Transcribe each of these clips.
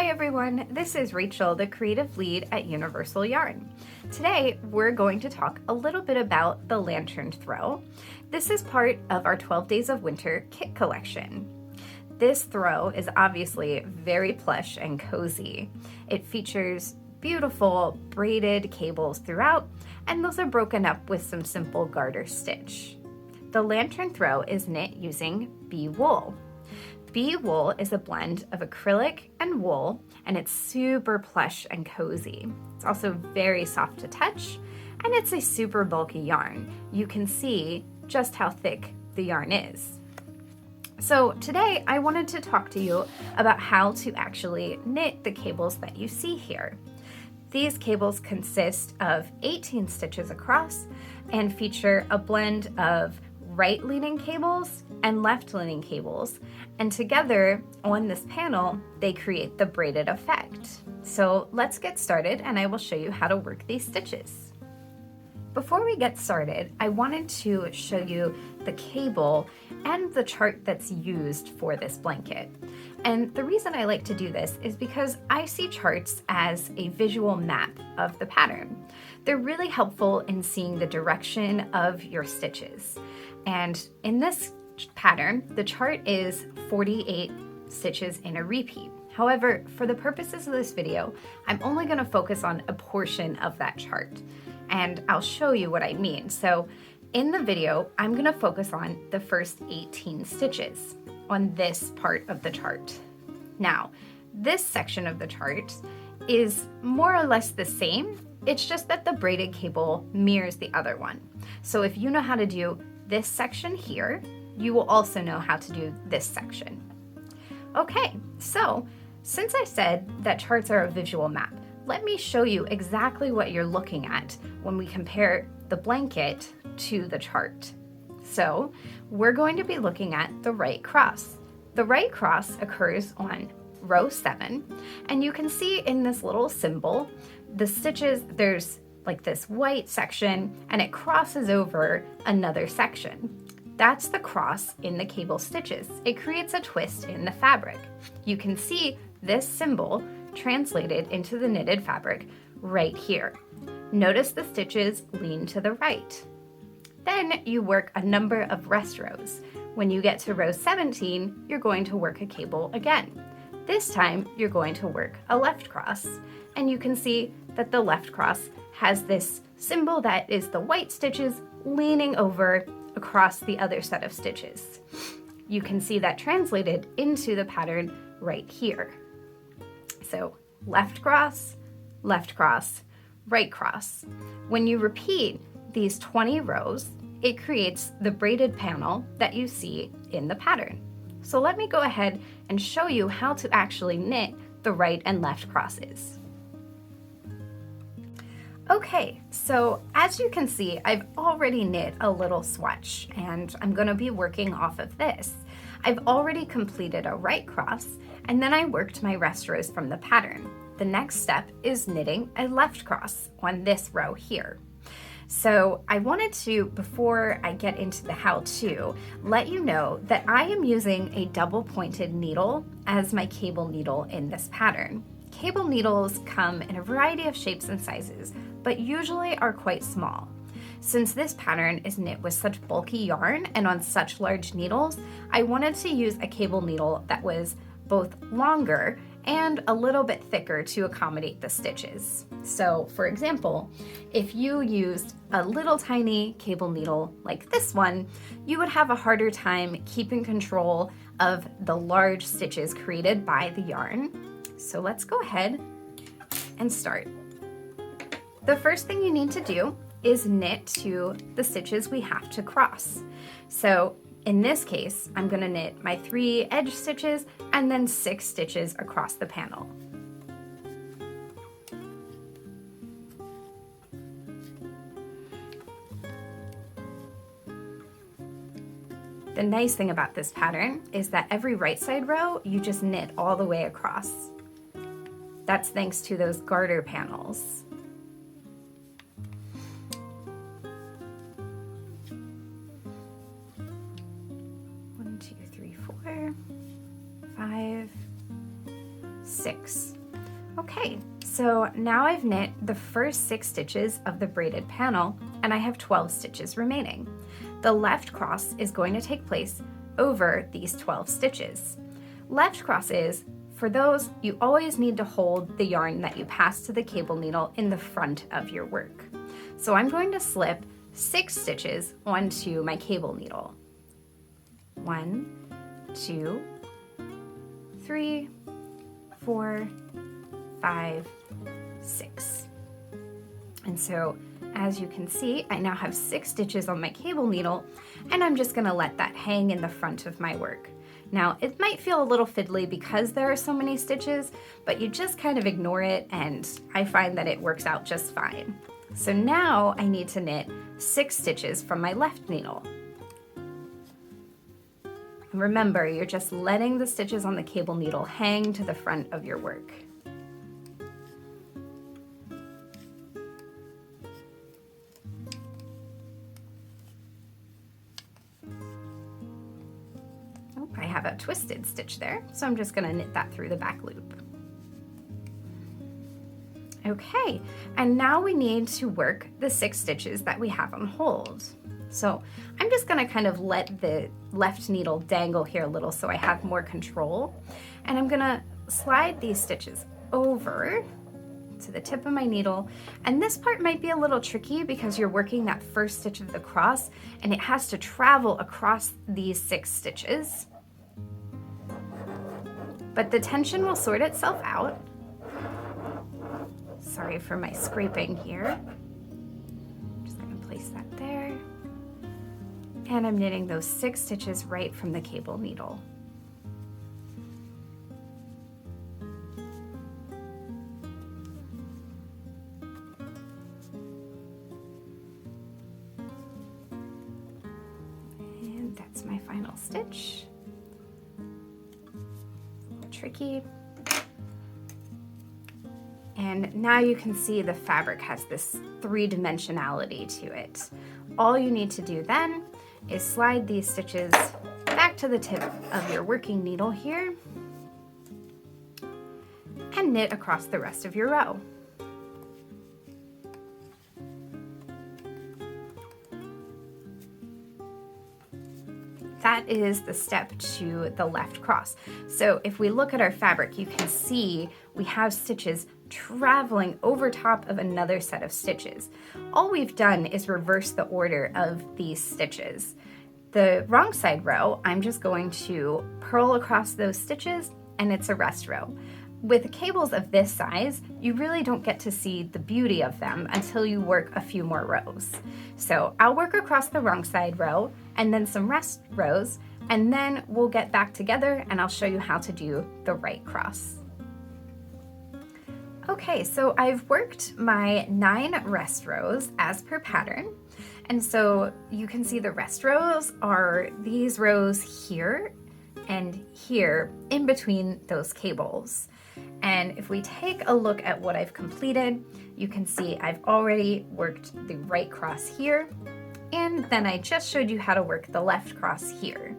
Hi everyone, this is Rachel, the creative lead at Universal Yarn. Today we're going to talk a little bit about the lantern throw. This is part of our 12 Days of Winter kit collection. This throw is obviously very plush and cozy. It features beautiful braided cables throughout, and those are broken up with some simple garter stitch. The lantern throw is knit using bee wool. Bee wool is a blend of acrylic and wool, and it's super plush and cozy. It's also very soft to touch, and it's a super bulky yarn. You can see just how thick the yarn is. So today I wanted to talk to you about how to actually knit the cables that you see here. These cables consist of 18 stitches across and feature a blend of right-leaning cables and left-leaning cables, and together on this panel they create the braided effect. So let's get started and I will show you how to work these stitches. Before we get started, I wanted to show you the cable and the chart that's used for this blanket. And the reason I like to do this is because I see charts as a visual map of the pattern. They're really helpful in seeing the direction of your stitches. And in this pattern, the chart is 48 stitches in a repeat. However, for the purposes of this video, I'm only going to focus on a portion of that chart, and I'll show you what I mean. So in the video, I'm going to focus on the first 18 stitches on this part of the chart. Now, this section of the chart is more or less the same. It's just that the braided cable mirrors the other one. So if you know how to do this section here, you will also know how to do this section. Okay, so since I said that charts are a visual map, let me show you exactly what you're looking at when we compare the blanket to the chart. So we're going to be looking at the right cross. The right cross occurs on row 7, and you can see in this little symbol, the stitches, there's like this white section, and it crosses over another section. That's the cross in the cable stitches. It creates a twist in the fabric. You can see this symbol translated into the knitted fabric right here. Notice the stitches lean to the right. Then you work a number of rest rows. When you get to row 17, you're going to work a cable again. This time, you're going to work a left cross, and you can see that the left cross has this symbol that is the white stitches leaning over across the other set of stitches. You can see that translated into the pattern right here. So left cross, right cross. When you repeat these 20 rows, it creates the braided panel that you see in the pattern. So let me go ahead and show you how to actually knit the right and left crosses. Okay, so as you can see, I've already knit a little swatch, and I'm going to be working off of this. I've already completed a right cross, and then I worked my rest rows from the pattern. The next step is knitting a left cross on this row here. So I wanted to, before I get into the how-to, let you know that I am using a double-pointed needle as my cable needle in this pattern. Cable needles come in a variety of shapes and sizes, but usually are quite small. Since this pattern is knit with such bulky yarn and on such large needles, I wanted to use a cable needle that was both longer and a little bit thicker to accommodate the stitches. So for example, if you used a little tiny cable needle like this one, you would have a harder time keeping control of the large stitches created by the yarn. So let's go ahead and start. The first thing you need to do is knit to the stitches we have to cross. So in this case, I'm going to knit my 3 edge stitches and then 6 stitches across the panel. The nice thing about this pattern is that every right side row, you just knit all the way across. That's thanks to those garter panels. One, two, three, four, 5, 6. Okay, so now I've knit the first 6 stitches of the braided panel and I have 12 stitches remaining. The left cross is going to take place over these 12 stitches. Left crosses, for those, you always need to hold the yarn that you pass to the cable needle in the front of your work. So I'm going to slip 6 stitches onto my cable needle. 1, 2, 3, 4, 5, 6. And so as you can see, I now have 6 stitches on my cable needle, and I'm just gonna let that hang in the front of my work. Now, it might feel a little fiddly because there are so many stitches, but you just kind of ignore it, and I find that it works out just fine. So now I need to knit 6 stitches from my left needle. And remember, you're just letting the stitches on the cable needle hang to the front of your work. I have a twisted stitch there, so I'm just going to knit that through the back loop. Okay, and now we need to work the 6 stitches that we have on hold. So I'm just going to kind of let the left needle dangle here a little so I have more control, and I'm going to slide these stitches over to the tip of my needle. And this part might be a little tricky because you're working that first stitch of the cross and it has to travel across these 6 stitches. But the tension will sort itself out. Sorry for my scraping here. Just gonna place that there. And I'm knitting those 6 stitches right from the cable needle. And that's my final stitch. Tricky. And now you can see the fabric has this 3-dimensionality to it. All you need to do then is slide these stitches back to the tip of your working needle here and knit across the rest of your row. That is the step to the left cross. So if we look at our fabric, you can see we have stitches traveling over top of another set of stitches. All we've done is reverse the order of these stitches. The wrong side row, I'm just going to purl across those stitches and it's a rest row. With cables of this size, you really don't get to see the beauty of them until you work a few more rows. So I'll work across the wrong side row and then some rest rows, and then we'll get back together and I'll show you how to do the right cross. Okay, so I've worked my 9 rest rows as per pattern. And so you can see the rest rows are these rows here and here in between those cables. And if we take a look at what I've completed, you can see I've already worked the right cross here, and then I just showed you how to work the left cross here.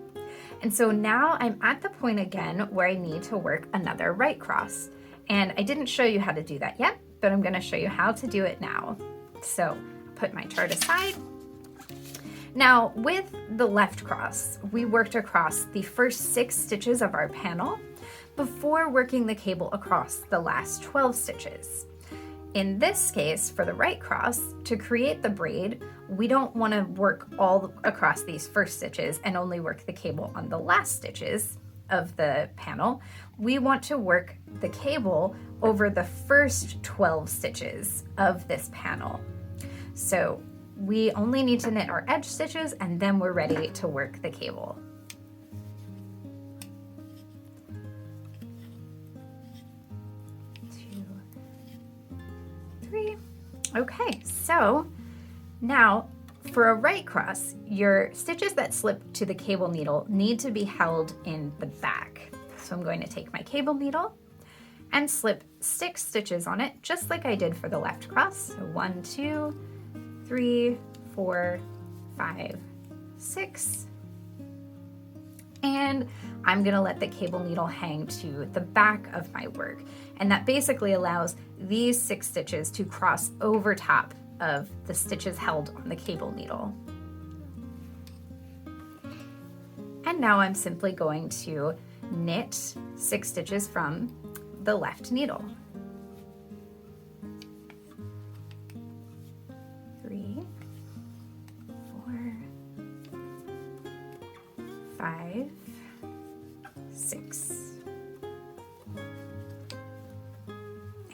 And so now I'm at the point again where I need to work another right cross. And I didn't show you how to do that yet, but I'm gonna show you how to do it now. So put my chart aside. Now with the left cross, we worked across the first 6 stitches of our panel before working the cable across the last 12 stitches. In this case, for the right cross, to create the braid, we don't want to work all across these first stitches and only work the cable on the last stitches of the panel. We want to work the cable over the first 12 stitches of this panel. So we only need to knit our edge stitches and then we're ready to work the cable. 3. Okay, so now for a right cross, your stitches that slip to the cable needle need to be held in the back. So I'm going to take my cable needle and slip 6 stitches on it, just like I did for the left cross. So 1, 2, 3, 4, 5, 6. And I'm gonna let the cable needle hang to the back of my work. And that basically allows these 6 stitches to cross over top of the stitches held on the cable needle. And now I'm simply going to knit 6 stitches from the left needle. 3, 4, 5, 6.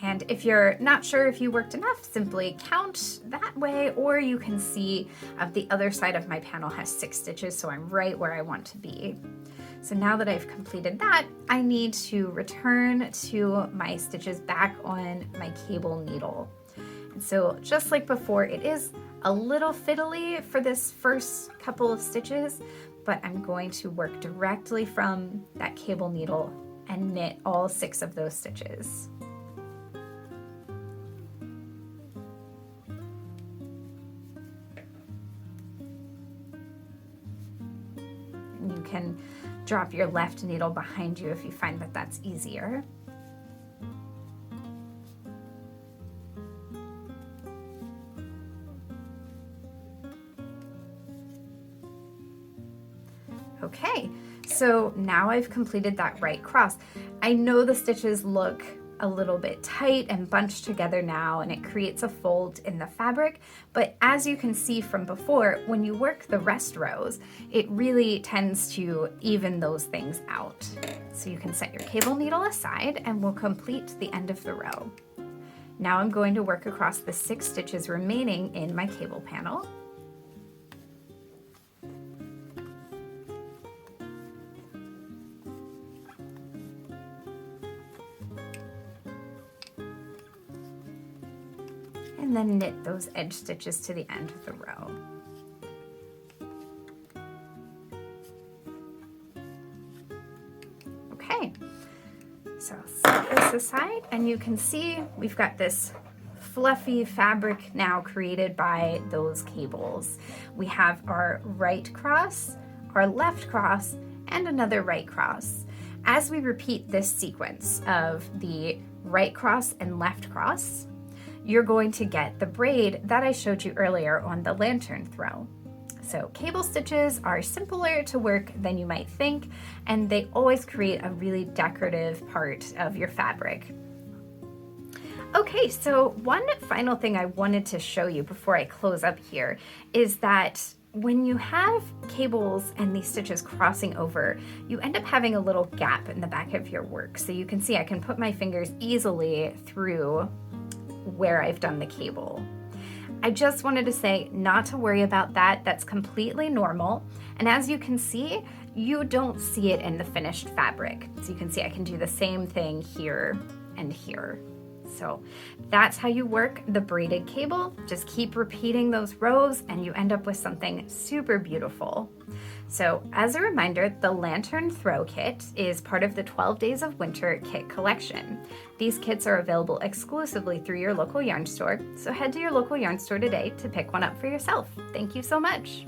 And if you're not sure if you worked enough, simply count that way, or you can see the other side of my panel has 6 stitches, so I'm right where I want to be. So now that I've completed that, I need to return to my stitches back on my cable needle. And so just like before, it is a little fiddly for this first couple of stitches, but I'm going to work directly from that cable needle and knit all 6 of those stitches. You can drop your left needle behind you if you find that that's easier. Okay, so now I've completed that right cross. I know the stitches look a little bit tight and bunched together now, and it creates a fold in the fabric, but as you can see from before, when you work the rest rows, it really tends to even those things out. So you can set your cable needle aside and we'll complete the end of the row. Now I'm going to work across the 6 stitches remaining in my cable panel. And then knit those edge stitches to the end of the row. Okay, so set this aside and you can see we've got this fluffy fabric now created by those cables. We have our right cross, our left cross, and another right cross. As we repeat this sequence of the right cross and left cross, you're going to get the braid that I showed you earlier on the lantern throw. So cable stitches are simpler to work than you might think, and they always create a really decorative part of your fabric. Okay, so one final thing I wanted to show you before I close up here is that when you have cables and these stitches crossing over, you end up having a little gap in the back of your work. So you can see I can put my fingers easily through where I've done the cable. I just wanted to say not to worry about that. That's completely normal. And as you can see, you don't see it in the finished fabric. So you can see I can do the same thing here and here. So that's how you work the braided cable. Just keep repeating those rows and you end up with something super beautiful. So as a reminder, the Lantern Throw Kit is part of the 12 Days of Winter kit collection. These kits are available exclusively through your local yarn store, so head to your local yarn store today to pick one up for yourself. Thank you so much.